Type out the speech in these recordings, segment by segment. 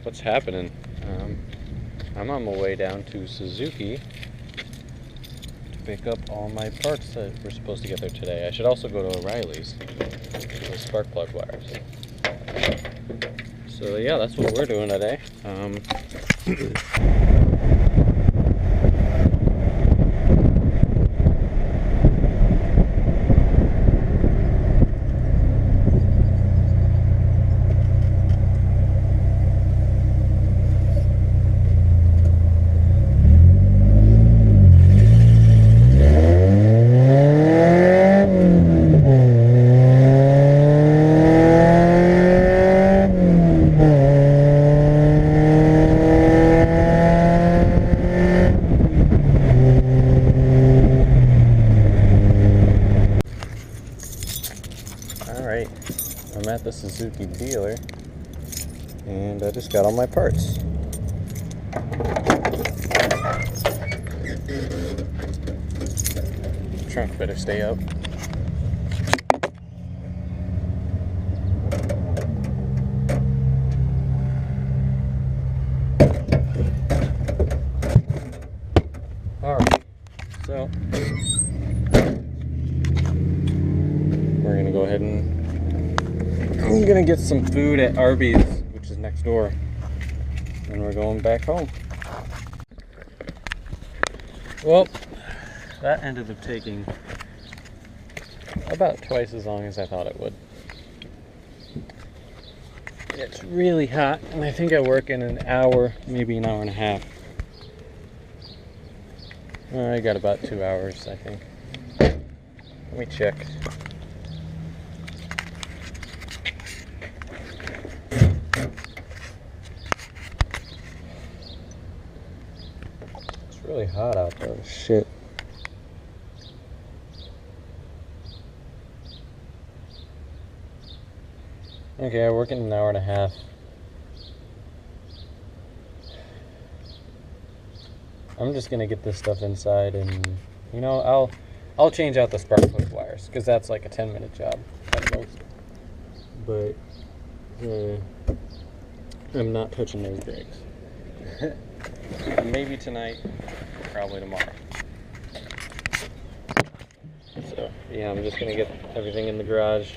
what's happening. I'm on my way down to Suzuki to pick up all my parts that we're supposed to get there today. I should also go to O'Reilly's with spark plug wires. So yeah, that's what we're doing today. Alright, I'm at the Suzuki dealer and I just got all my parts. Trunk better stay up. Alright, so we're gonna go ahead and I'm gonna get some food at Arby's, which is next door, and we're going back home. Well, that ended up taking about twice as long as I thought it would. It's really hot, and I think I work in an hour, maybe an hour and a half. I got about 2 hours, I think. Let me check. It's really hot out there. Shit. Okay, I work in an hour and a half. I'm just gonna get this stuff inside, and you know, I'll change out the spark plug wires because that's like a 10-minute job at most. But I'm not touching those brakes. Maybe tonight, probably tomorrow. So yeah, I'm just gonna get everything in the garage.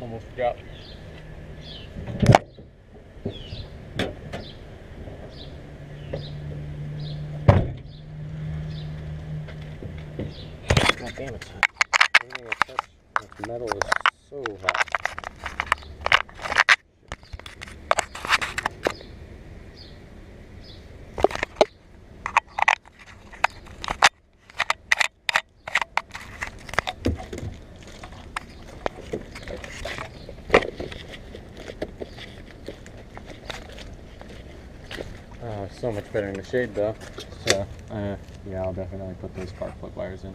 Almost forgot. God damn it. Everything I touch with metal is so hot. So much better in the shade though. So yeah, I'll definitely put those spark plug wires in.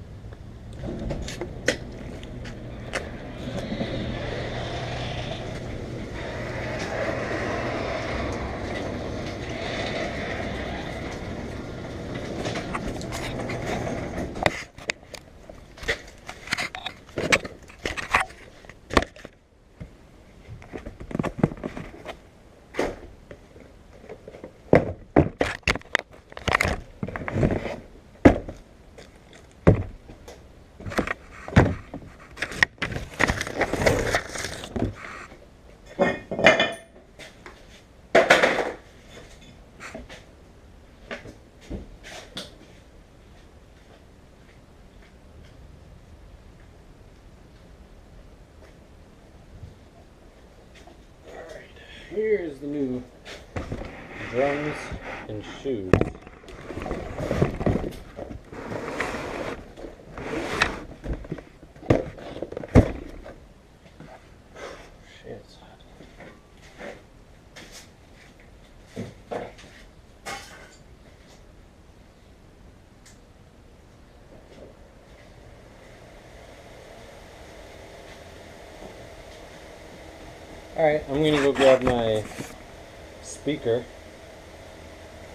Here's the new drums and shoes. Shit, it's hot. Alright, I'm gonna go grab my speaker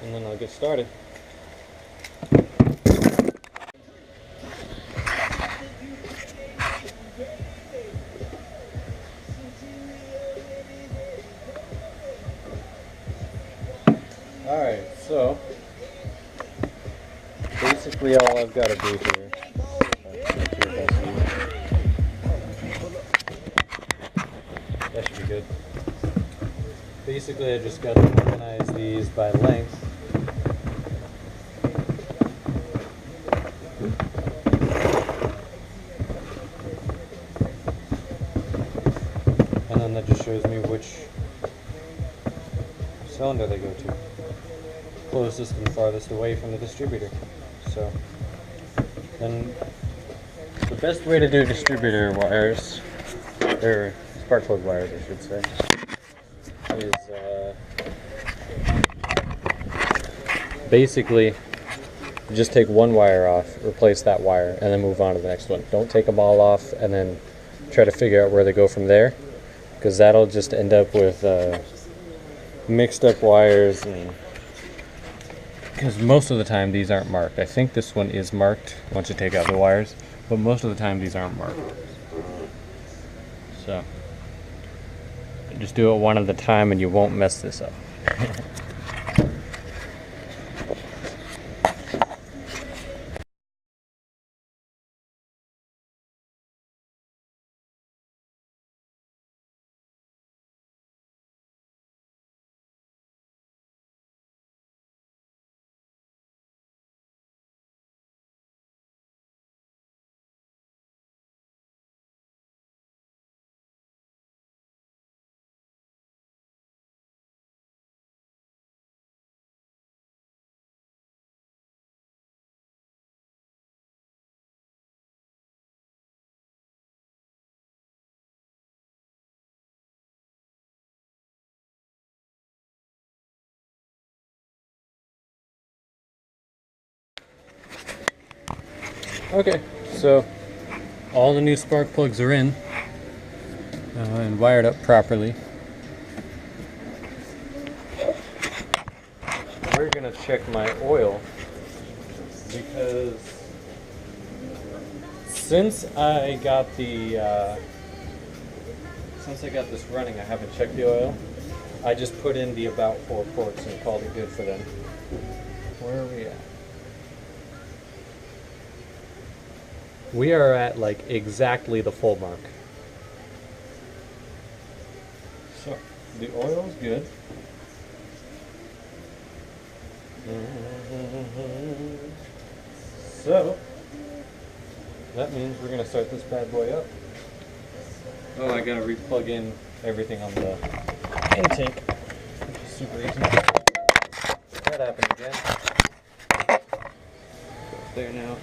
and then I'll get started. Alright, so basically all I've got to do here. That should be good. Basically I just got to organize these by length. And then that just shows me which cylinder they go to. Closest and farthest away from the distributor. So then the best way to do distributor wires, or spark plug wires I should say, is basically just take one wire off, replace that wire, and then move on to the next one. Don't take them all off and then try to figure out where they go from there, because that'll just end up with mixed up wires, and because most of the time these aren't marked. I think this one is marked once you take out the wires, but most of the time these aren't marked. So just do it one at a time and you won't mess this up. Okay, so all the new spark plugs are in and wired up properly. We're gonna check my oil, because since I got this running, I haven't checked the oil. I just put in the about 4 quarts and called it good for them. Where are we at? We are at like exactly the full mark. So the oil's good. So that means we're gonna start this bad boy up. Oh, I gotta re-plug in everything on the intake, which is super easy. That happened again. There now.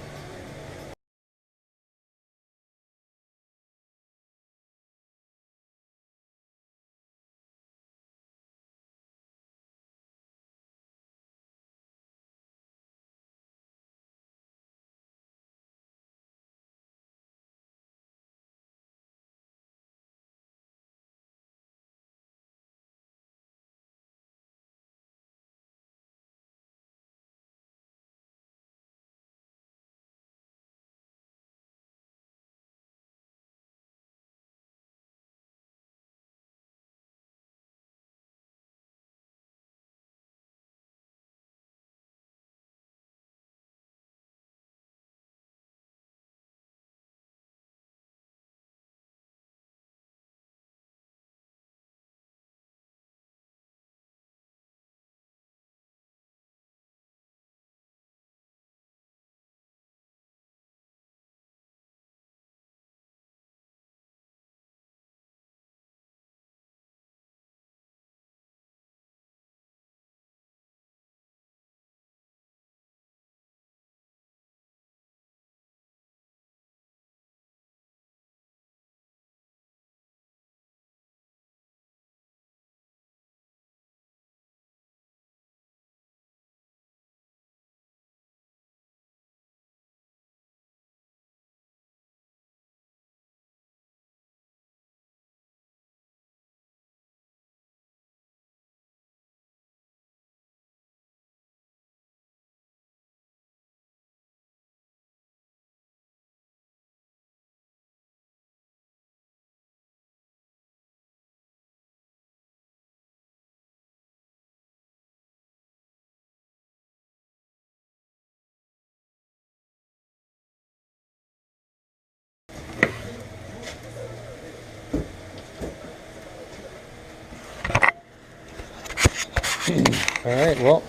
Alright, well,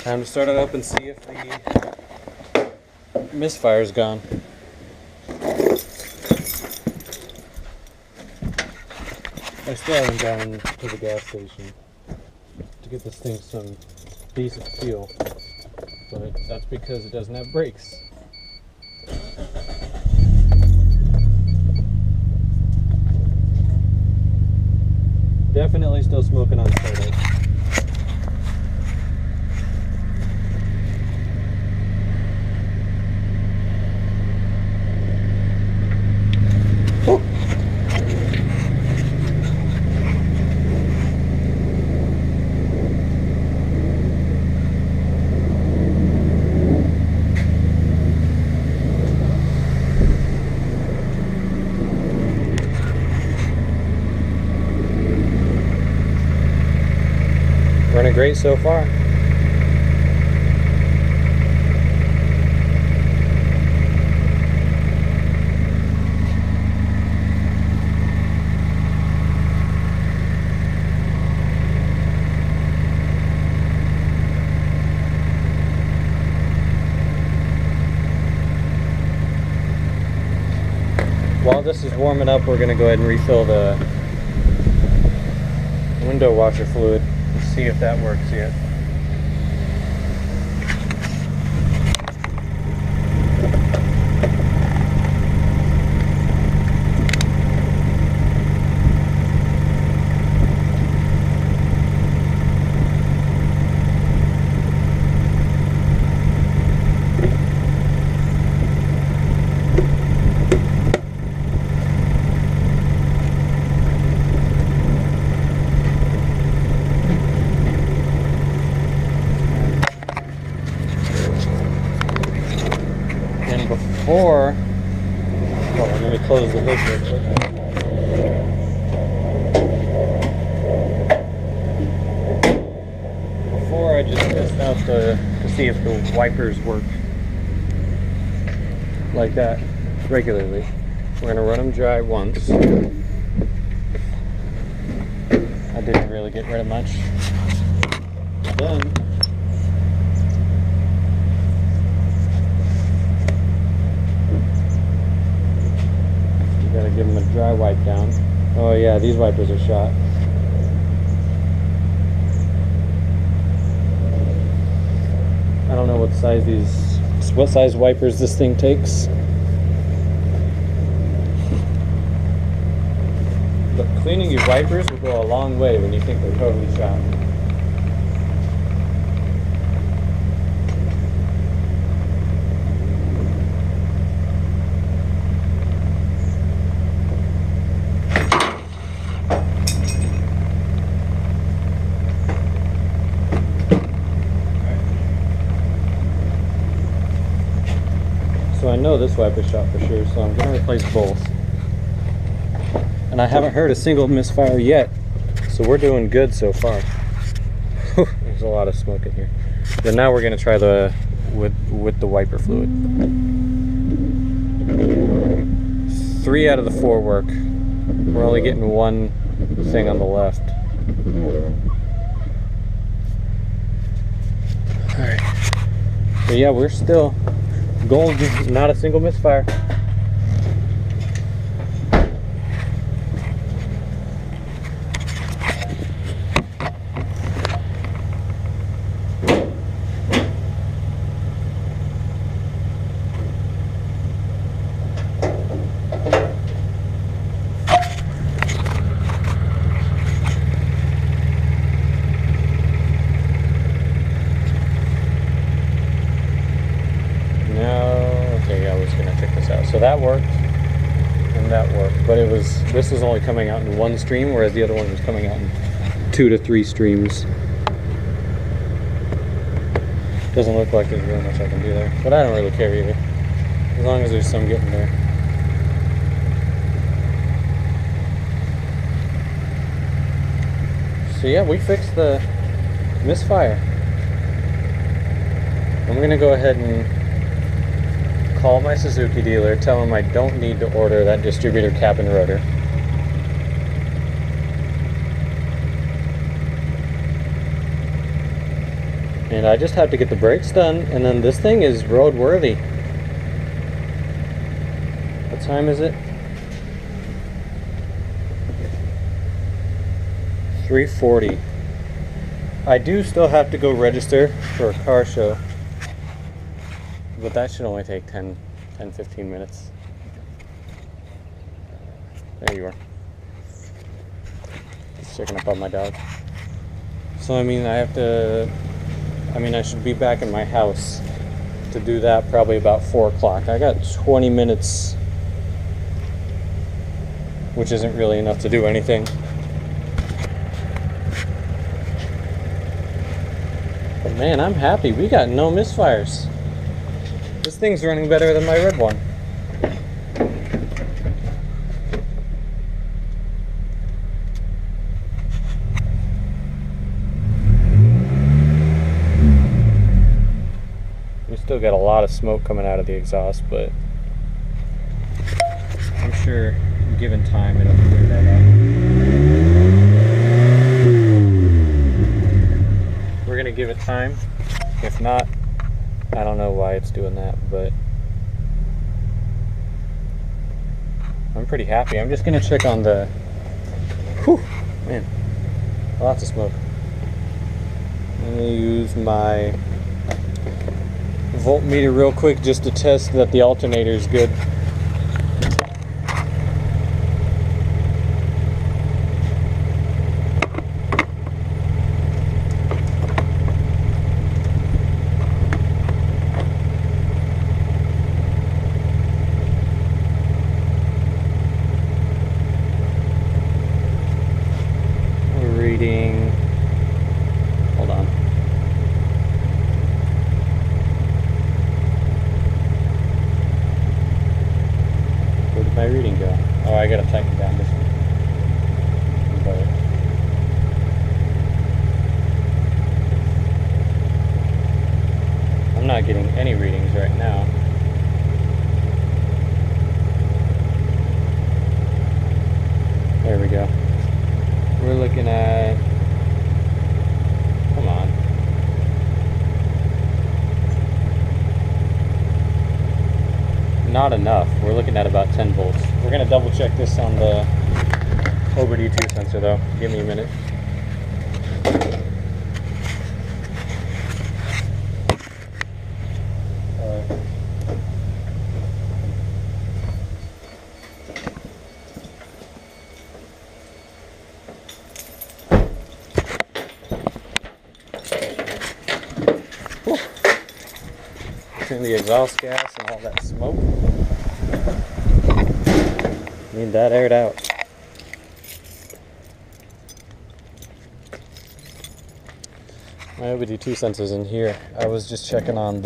time to start it up and see if the misfire's gone. I still haven't gone to the gas station to get this thing some decent fuel, but that's because it doesn't have brakes. Definitely still smoking on soda. Running great so far. While this is warming up, we're going to go ahead and refill the window washer fluid. See if that works yet. Before, hold on, let me close the hood real quick. Before I just test out to see if the wipers work like that regularly. We're going to run them dry once. I didn't really get rid of much. Then gotta give them a dry wipe down. Oh yeah, these wipers are shot. I don't know what size wipers this thing takes. But cleaning your wipers will go a long way when you think they're totally shot. So I know this wiper's shot for sure, so I'm going to replace both. And I haven't heard a single misfire yet, so we're doing good so far. There's a lot of smoke in here. Then now we're going to try with the wiper fluid. 3 out of the 4 work. We're only getting one thing on the left. Alright. But yeah, we're still going, not a single misfire. So that worked, and that worked, but this was only coming out in 1 stream, whereas the other one was coming out in 2 to 3 streams. Doesn't look like there's really much I can do there, but I don't really care either, as long as there's some getting there. So yeah, we fixed the misfire. I'm gonna go ahead and call my Suzuki dealer, tell him I don't need to order that distributor cap and rotor. And I just have to get the brakes done, and then this thing is roadworthy. What time is it? 3:40. I do still have to go register for a car show, but that should only take 10-15 minutes. There you are. Just checking up on my dog. So I mean, I should be back in my house to do that probably about 4 o'clock. I got 20 minutes, which isn't really enough to do anything. But man, I'm happy. We got no misfires. This thing's running better than my red one. We still got a lot of smoke coming out of the exhaust, but I'm sure given time it'll clear that up. We're gonna give it time. If not, I don't know why it's doing that, but I'm pretty happy. I'm just gonna check on the, whew, man, lots of smoke. I'm gonna use my voltmeter real quick just to test that the alternator is good. Reading, hold on. Where did my reading go? Oh, I gotta tighten down this one. But I'm not getting any readings right now. There we go. We're looking at, come on. Not enough. We're looking at about 10 volts. We're going to double check this on the OBD2 sensor though. Give me a minute. Turn the exhaust gas and all that smoke. Need that aired out. My OBD2 sensor's in here. I was just checking on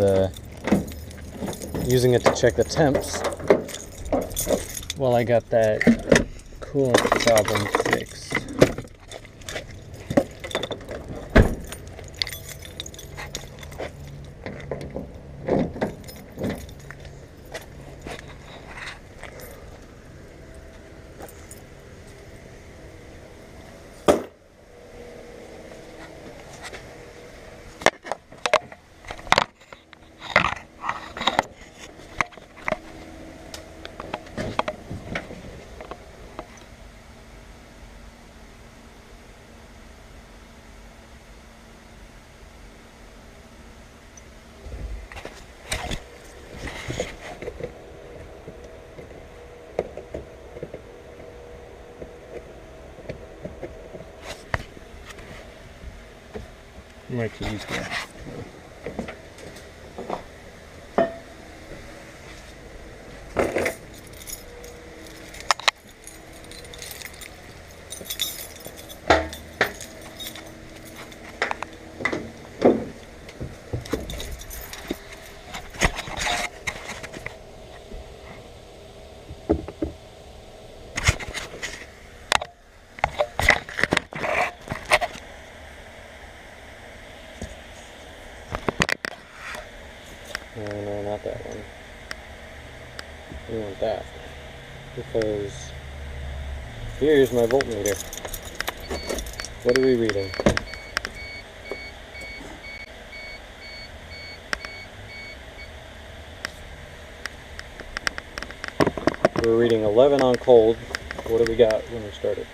using it to check the temps. Well, I got that coolant problem fixed. My keys there. No, not that one. We want that. Because here's my voltmeter. What are we reading? We were reading 11 on cold. What do we got when we started?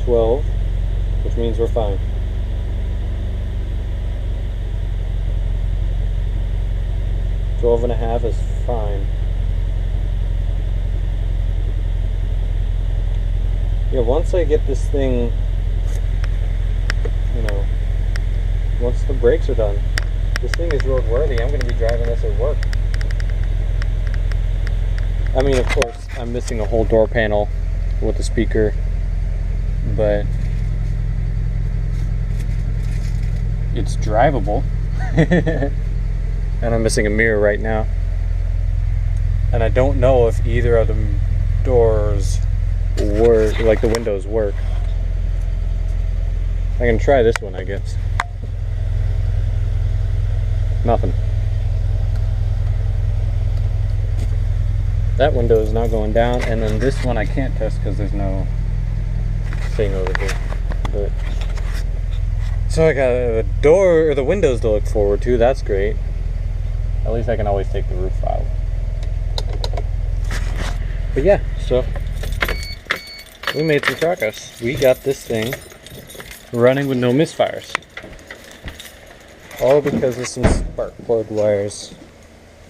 12, which means we're fine. Twelve and a half is fine. Yeah, once I get this thing, you know, once the brakes are done, this thing is roadworthy. I'm going to be driving this at work. I mean, of course, I'm missing a whole door panel with the speaker, but it's drivable. And I'm missing a mirror right now. And I don't know if either of the doors work, like the windows work. I can try this one, I guess. Nothing. That window is not going down, and then this one I can't test because there's no thing over here. But so I got the door or the windows to look forward to. That's great. At least I can always take the roof out. But yeah, so we made some progress. We got this thing running with no misfires. All because of some spark plug wires.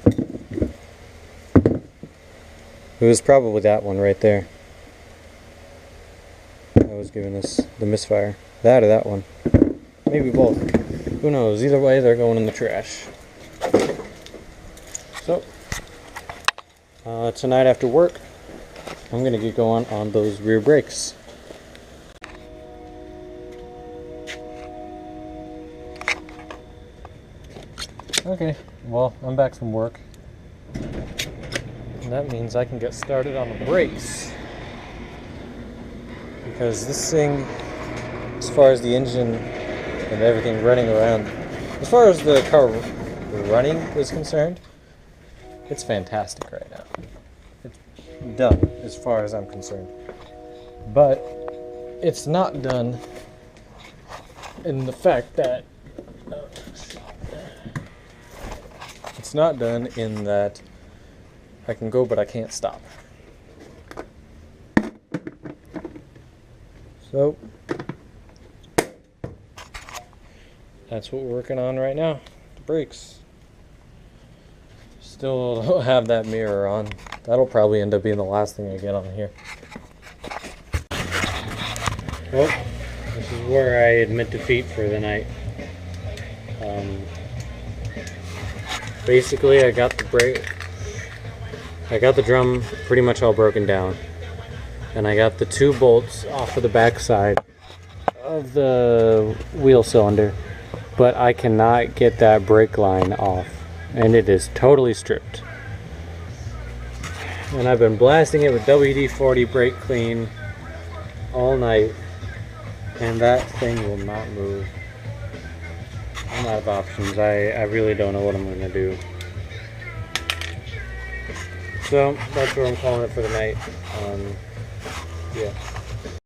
It was probably that one right there that was giving us the misfire. That or that one. Maybe both. Who knows? Either way, they're going in the trash. So, tonight after work, I'm going to get going on those rear brakes. Okay, well, I'm back from work. And that means I can get started on the brakes. Because this thing, as far as the engine and everything running around, as far as the car running is concerned, it's fantastic right now. It's done as far as I'm concerned. But it's not done in the fact that it's not done in that I can go but I can't stop. So that's what we're working on right now, the brakes. Still don't have that mirror on. That'll probably end up being the last thing I get on here. Well, this is where I admit defeat for the night. Basically, I got the drum pretty much all broken down, and I got the 2 bolts off of the back side of the wheel cylinder, but I cannot get that brake line off. And it is totally stripped. And I've been blasting it with WD-40 brake clean all night, and that thing will not move. I'm out of options. I really don't know what I'm going to do. So that's where I'm calling it for the night. Yeah.